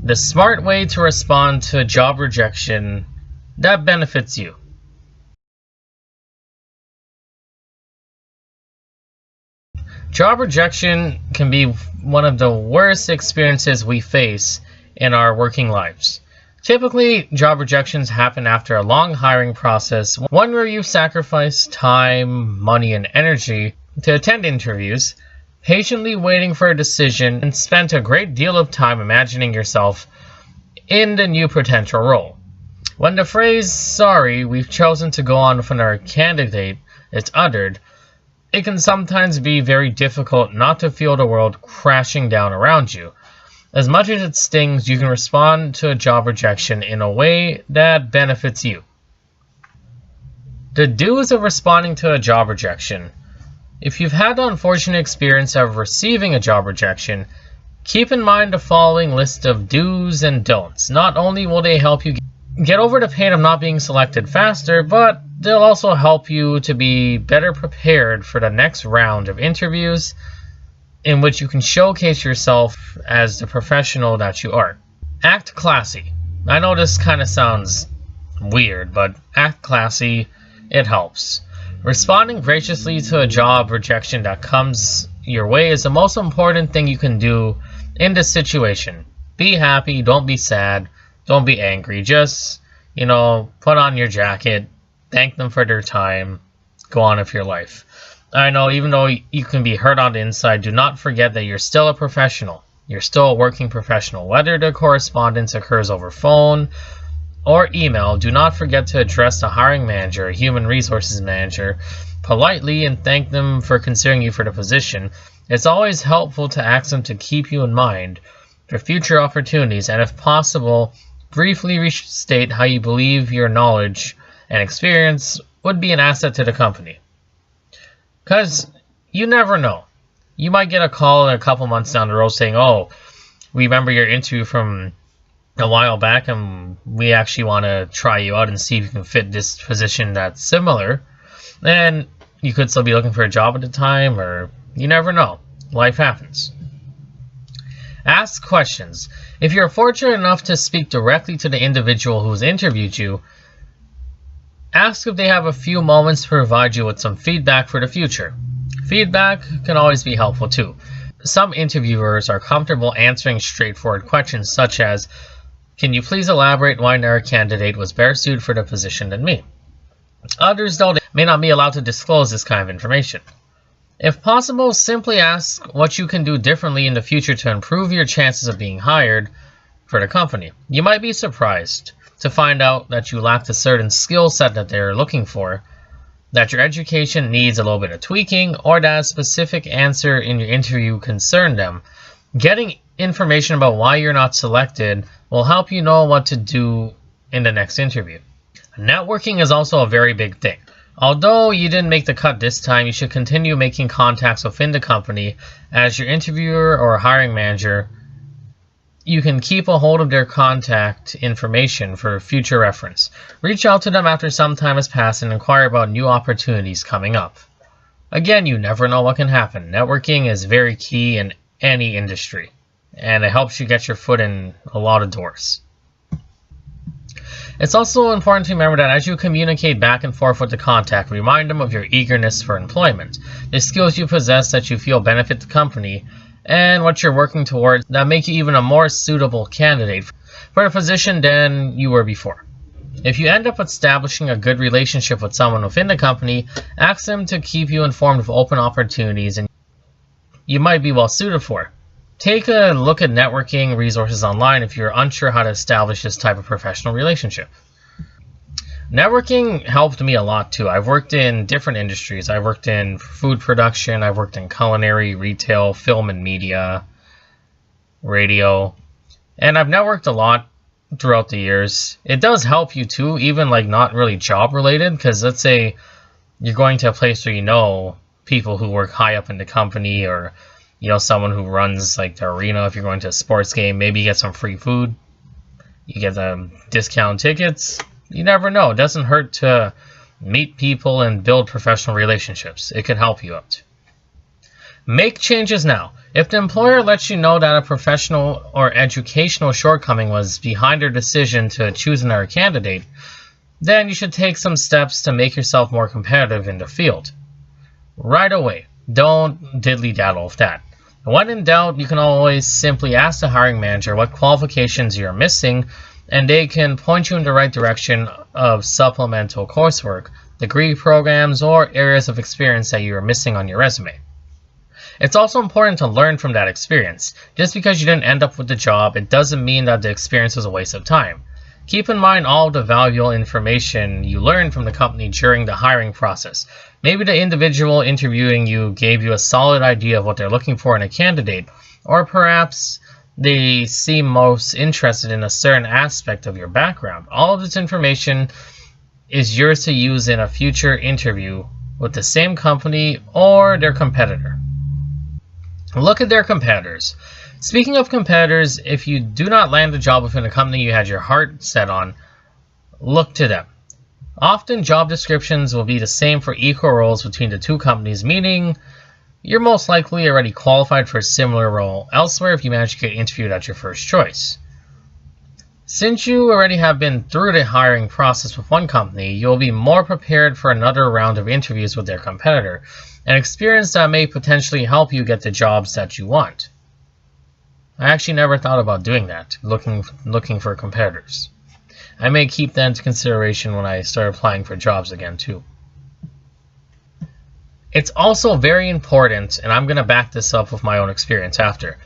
The smart way to respond to job rejection that benefits you. Job rejection can be one of the worst experiences we face in our working lives. Typically, job rejections happen after a long hiring process, one where you've sacrificed time, money, and energy to attend interviews, patiently waiting for a decision, and spent a great deal of time imagining yourself in the new potential role. When the phrase, "sorry, we've chosen to go on with another candidate," is uttered, it can sometimes be very difficult not to feel the world crashing down around you. As much as it stings, you can respond to a job rejection in a way that benefits you. The do's of responding to a job rejection. If you've had the unfortunate experience of receiving a job rejection, keep in mind the following list of do's and don'ts. Not only will they help you get over the pain of not being selected faster, but they'll also help you to be better prepared for the next round of interviews in which you can showcase yourself as the professional that you are. Act classy. I know this kind of sounds weird, but act classy, it helps. Responding graciously to a job rejection that comes your way is the most important thing you can do in this situation. Be happy, don't be sad, don't be angry. Just, put on your jacket, thank them for their time, go on with your life. I know, even though you can be hurt on the inside, do not forget that you're still a professional. You're still a working professional. Whether the correspondence occurs over phone or email, do not forget to address the hiring manager or human resources manager politely and thank them for considering you for the position. It's always helpful to ask them to keep you in mind for future opportunities, and if possible, briefly restate how you believe your knowledge and experience would be an asset to the company. Because you never know. You might get a call a couple months down the road saying, "Oh, we remember your interview from a while back and we actually want to try you out and see if you can fit this position that's similar." And you could still be looking for a job at the time, or you never know. Life happens. Ask questions. If you're fortunate enough to speak directly to the individual who's interviewed you, ask if they have a few moments to provide you with some feedback for the future. Feedback can always be helpful too. Some interviewers are comfortable answering straightforward questions such as, "Can you please elaborate why our candidate was better suited for the position than me?" Others, though, may not be allowed to disclose this kind of information. If possible, simply ask what you can do differently in the future to improve your chances of being hired for the company. You might be surprised to find out that you lack a certain skill set that they're looking for, that your education needs a little bit of tweaking, or that a specific answer in your interview concerned them. Getting information about why you're not selected will help you know what to do in the next interview. Networking is also a very big thing. Although you didn't make the cut this time, you should continue making contacts within the company. As your interviewer or hiring manager, you can keep a hold of their contact information for future reference. Reach out to them after some time has passed and inquire about new opportunities coming up. Again, you never know what can happen. Networking is very key in any industry, and it helps you get your foot in a lot of doors. It's also important to remember that as you communicate back and forth with the contact, remind them of your eagerness for employment, the skills you possess that you feel benefit the company, and what you're working towards that make you even a more suitable candidate for a position than you were before. If you end up establishing a good relationship with someone within the company, ask them to keep you informed of open opportunities and you might be well suited for. Take a look at networking resources online if you're unsure how to establish this type of professional relationship. Networking helped me a lot too. I've worked in different industries. I've worked in food production, I've worked in culinary, retail, film and media, radio, and I've networked a lot throughout the years. It does help you too, even like not really job related, because let's say you're going to a place where you know people who work high up in the company, or someone who runs like the arena. If you're going to a sports game, maybe you get some free food, you get discount tickets. You never know. It doesn't hurt to meet people and build professional relationships. It can help you out. Make changes now. If the employer lets you know that a professional or educational shortcoming was behind their decision to choose another candidate, then you should take some steps to make yourself more competitive in the field. Right away. Don't diddly-daddle with that. When in doubt, you can always simply ask the hiring manager what qualifications you're missing, and they can point you in the right direction of supplemental coursework, degree programs, or areas of experience that you are missing on your resume. It's also important to learn from that experience. Just because you didn't end up with the job, it doesn't mean that the experience was a waste of time. Keep in mind all the valuable information you learned from the company during the hiring process. Maybe the individual interviewing you gave you a solid idea of what they're looking for in a candidate, or perhaps they seem most interested in a certain aspect of your background. All of this information is yours to use in a future interview with the same company or their competitor. Look at their competitors. Speaking of competitors, if you do not land a job within a company you had your heart set on, look to them. Often job descriptions will be the same for equal roles between the two companies, meaning you're most likely already qualified for a similar role elsewhere if you manage to get interviewed at your first choice. Since you already have been through the hiring process with one company, you'll be more prepared for another round of interviews with their competitor, an experience that may potentially help you get the jobs that you want. I actually never thought about doing that, looking for competitors. I may keep that into consideration when I start applying for jobs again too. It's also very important, and I'm going to back this up with my own experience after,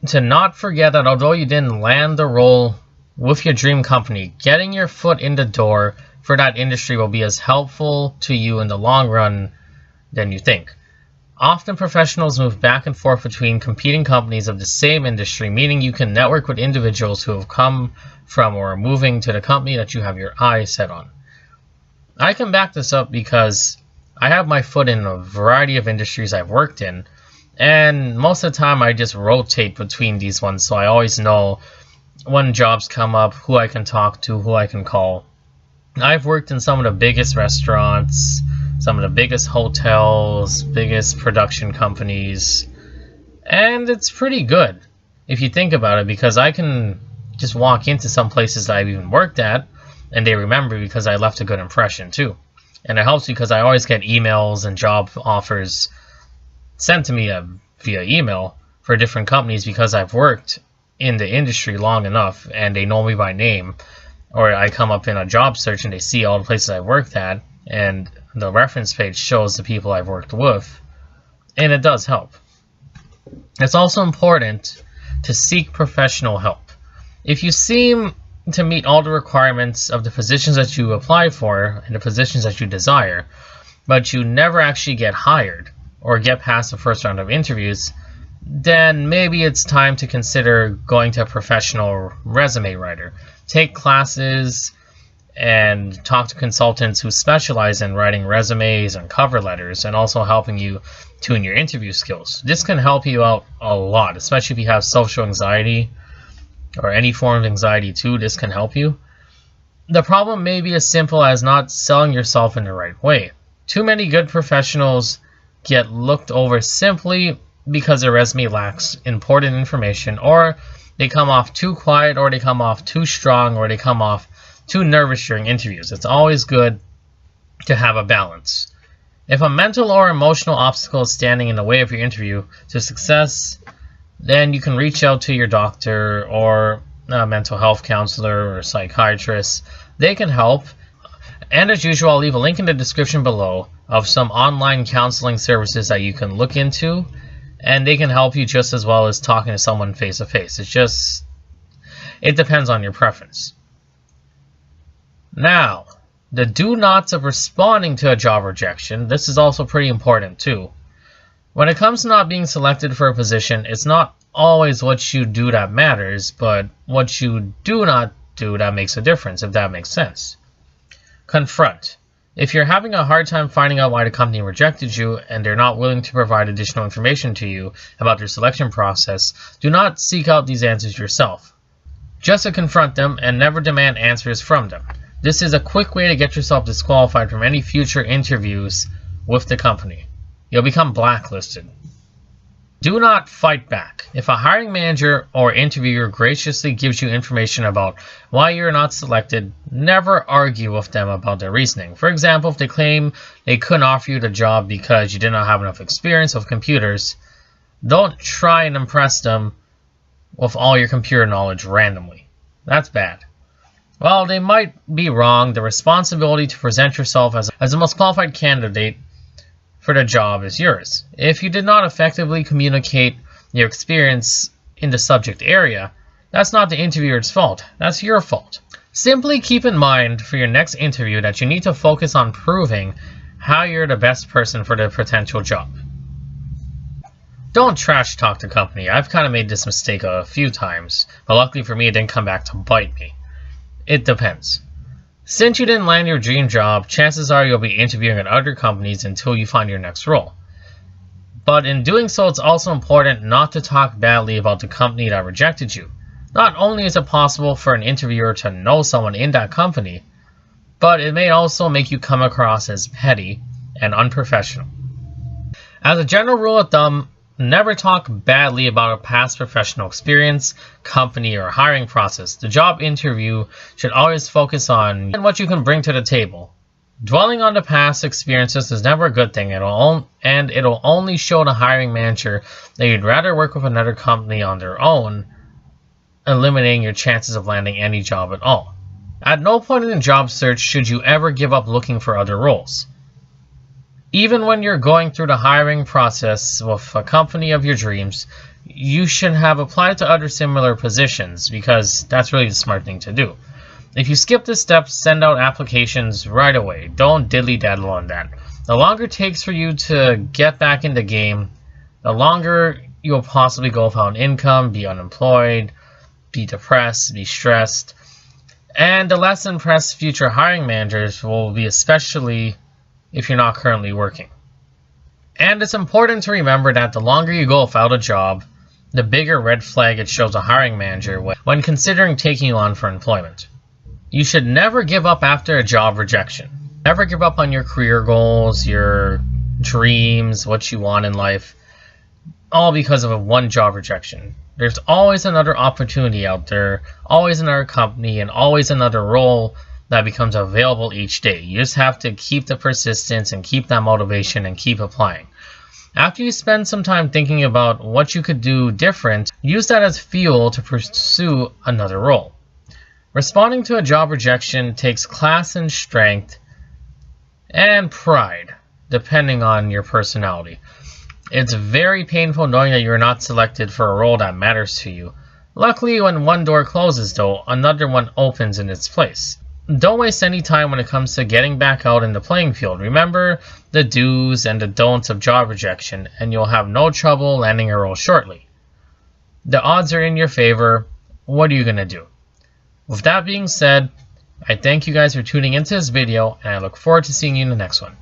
to not forget that although you didn't land the role with your dream company, getting your foot in the door for that industry will be as helpful to you in the long run than you think. Often professionals move back and forth between competing companies of the same industry, meaning you can network with individuals who have come from or are moving to the company that you have your eyes set on. I can back this up because I have my foot in a variety of industries I've worked in, and most of the time I just rotate between these ones, so I always know when jobs come up, who I can talk to, who I can call. I've worked in some of the biggest restaurants, some of the biggest hotels, biggest production companies, and it's pretty good if you think about it, because I can just walk into some places that I've even worked at and they remember because I left a good impression too. And it helps because I always get emails and job offers sent to me via email for different companies because I've worked in the industry long enough and they know me by name, or I come up in a job search and they see all the places I've worked at and the reference page shows the people I've worked with, and it does help. It's also important to seek professional help. If you seem to meet all the requirements of the positions that you apply for and the positions that you desire, but you never actually get hired or get past the first round of interviews, then maybe it's time to consider going to a professional resume writer. Take classes and talk to consultants who specialize in writing resumes and cover letters and also helping you tune your interview skills. This can help you out a lot, especially if you have social anxiety or any form of anxiety too. This can help you. The problem may be as simple as not selling yourself in the right way. Too many good professionals get looked over simply because their resume lacks important information, or they come off too quiet, or they come off too strong, or they come off too nervous during interviews. It's always good to have a balance. If a mental or emotional obstacle is standing in the way of your interview to success, then you can reach out to your doctor or a mental health counselor or psychiatrist. They can help. And as usual, I'll leave a link in the description below of some online counseling services that you can look into, and they can help you just as well as talking to someone face to face. It depends on your preference. Now, the do nots of responding to a job rejection. This is also pretty important too. When it comes to not being selected for a position, it's not always what you do that matters, but what you do not do that makes a difference, if that makes sense. Confront. If you're having a hard time finding out why the company rejected you and they're not willing to provide additional information to you about their selection process, do not seek out these answers yourself. Just to confront them and never demand answers from them. This is a quick way to get yourself disqualified from any future interviews with the company. You'll become blacklisted. Do not fight back. If a hiring manager or interviewer graciously gives you information about why you're not selected, never argue with them about their reasoning. For example, if they claim they couldn't offer you the job because you did not have enough experience with computers, don't try and impress them with all your computer knowledge randomly. That's bad. While they might be wrong, the responsibility to present yourself as the most qualified candidate for the job is yours. If you did not effectively communicate your experience in the subject area, that's not the interviewer's fault. That's your fault. Simply keep in mind for your next interview that you need to focus on proving how you're the best person for the potential job. Don't trash talk the company. I've kind of made this mistake a few times, but luckily for me it didn't come back to bite me. It depends. Since you didn't land your dream job, chances are you'll be interviewing at other companies until you find your next role. But in doing so, it's also important not to talk badly about the company that rejected you. Not only is it possible for an interviewer to know someone in that company, but it may also make you come across as petty and unprofessional. As a general rule of thumb, never talk badly about a past professional experience, company, or hiring process. The job interview should always focus on what you can bring to the table. Dwelling on the past experiences is never a good thing, it'll only show the hiring manager that you'd rather work with another company on their own, eliminating your chances of landing any job at all. At no point in the job search should you ever give up looking for other roles. Even when you're going through the hiring process with a company of your dreams, you should have applied to other similar positions because that's really the smart thing to do. If you skip this step, send out applications right away. Don't dilly-daddle on that. The longer it takes for you to get back in the game, the longer you'll possibly go without income, be unemployed, be depressed, be stressed, and the less impressed future hiring managers will be, especially if you're not currently working. And it's important to remember that the longer you go without a job, the bigger red flag it shows a hiring manager when considering taking you on for employment. You should never give up after a job rejection. Never give up on your career goals, your dreams, what you want in life, all because of a one job rejection. There's always another opportunity out there, always another company, and always another role that becomes available each day. You just have to keep the persistence and keep that motivation and keep applying. After you spend some time thinking about what you could do different, use that as fuel to pursue another role. Responding to a job rejection takes class and strength and pride, depending on your personality. It's very painful knowing that you're not selected for a role that matters to you. Luckily, when one door closes though, another one opens in its place. Don't waste any time when it comes to getting back out in the playing field. Remember the do's and the don'ts of job rejection, and you'll have no trouble landing a role shortly. The odds are in your favor. What are you going to do? With that being said, I thank you guys for tuning into this video, and I look forward to seeing you in the next one.